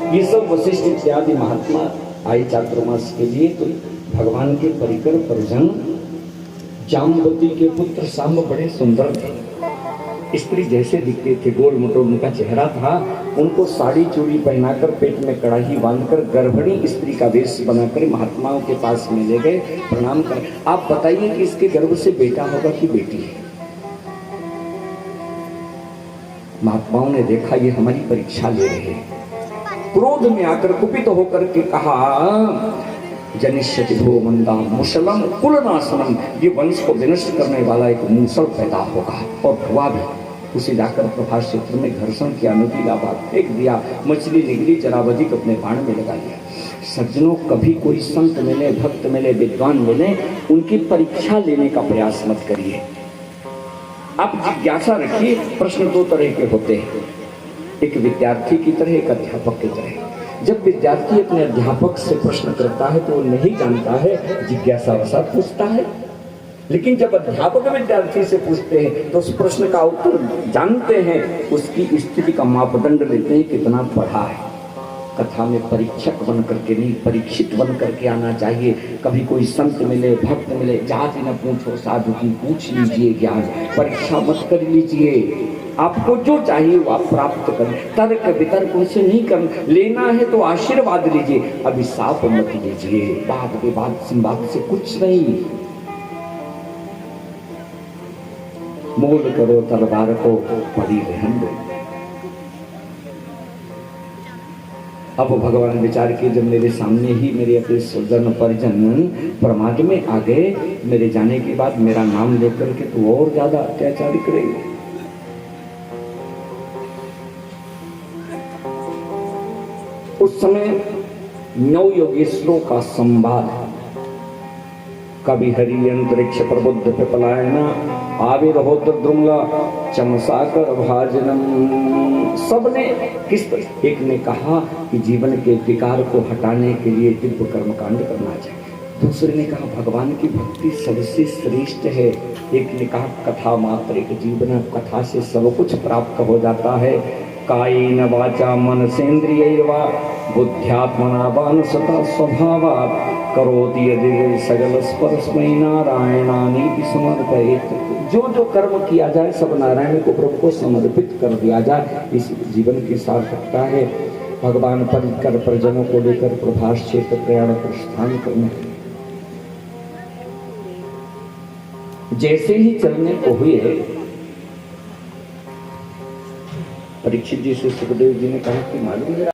ये सब वशिष्ठ इत्यादि महात्मा आए चातुर्मास के लिए। तो भगवान के परिकर परिजन जाम्बवती के पुत्र सांब बड़े सुंदर थे, स्त्री जैसे दिखते थे, गोल मोटो उनका चेहरा था। उनको साड़ी चूड़ी पहनाकर, पेट में कड़ाही बांधकर, गर्भिणी स्त्री का वेश बनाकर महात्माओं के पास में ले गए, प्रणाम कर। आप बताइए कि इसके गर्भ से बेटा होगा कि बेटी है? महात्माओं ने देखा ये हमारी परीक्षा ले रहे हैं। क्रोध में आकर कुपित होकर के कहा, जनिष्यति भो मंदा मुसलम कुलनाशनम, ये वंश को विनष्ट करने वाला एक मूसल पैदा होगा। और हुआ भी। उसे जाकर प्रभास क्षेत्र में घर्षण किया, नुकीला बात फेंक दिया, मछली निगली, जरावधिक अपने बाण में लगा लिया। सज्जनों, कभी कोई संत मिले, भक्त मिले, विद्वान मिले, उनकी परीक्षा लेने का प्रयास मत करिए। आप जिज्ञासा रखिए। प्रश्न दो तरह के होते हैं, एक विद्यार्थी की तरह, एक अध्यापक की तरह। जब विद्यार्थी अपने अध्यापक से प्रश्न करता है तो वो नहीं जानता है, जिज्ञासावशात पूछता है। लेकिन जब अध्यापक विद्यार्थी से पूछते हैं तो उस प्रश्न का उत्तर जानते हैं, उसकी स्थिति का मापदंड लेते हैं कितना पढ़ा है। कथा में परीक्षक बन करके नहीं, परीक्षित बन करके आना चाहिए। कभी कोई संत मिले, भक्त मिले, जाति न पूछो साधु की, पूछ लीजिए ज्ञान, परीक्षा मत कर लीजिए। आपको जो चाहिए वो आप प्राप्त करें। तर्क वितर्क उनसे नहीं कर लेना है तो आशीर्वाद लीजिए, अभिशाप मत लीजिए। वाद विवाद संवाद से कुछ नहीं। मोल करो तलवार को, पड़ी रहन दो। अब भगवान विचार किए, जब मेरे सामने ही मेरे अपने स्वजन परिजन प्रमाद में आ गए, मेरे जाने के बाद मेरा नाम लेकर के तो और ज्यादा अत्याचार करेंगे। उस समय 9 योगेश्वरों का संवाद, कवि हरि अंतरिक्ष प्रबुद्ध पिपलायना, आविर्होत्र द्रुमला चमसाकर भाजनम। सबने किस तरह, एक ने कहा कि जीवन के विकार को हटाने के लिए दिव्य कर्मकांड करना चाहिए। दूसरे ने कहा भगवान की भक्ति सबसे श्रेष्ठ है। एक ने कहा कथा मात्र एक जीवन, कथा से सब कुछ प्राप्त हो जाता है। कायेन वाचा मनसेन्द्रियैर्वा बुद्ध्यात्मना वानसता स्वभावात् करोति यदि सगल स्पर्शमयि नारायणानीति समर्पयेत्। जो जो कर्म किया जाए सब नारायण को, प्रभु को समर्पित कर दिया जाए, इस जीवन की सार्थकता है। भगवान परिकर परिजनों को लेकर प्रभास क्षेत्र प्रयाण प्रस्थान करने, जैसे ही चलने को हुए, परीक्षित जी से सुखदेव जी ने कहा कि मालूम है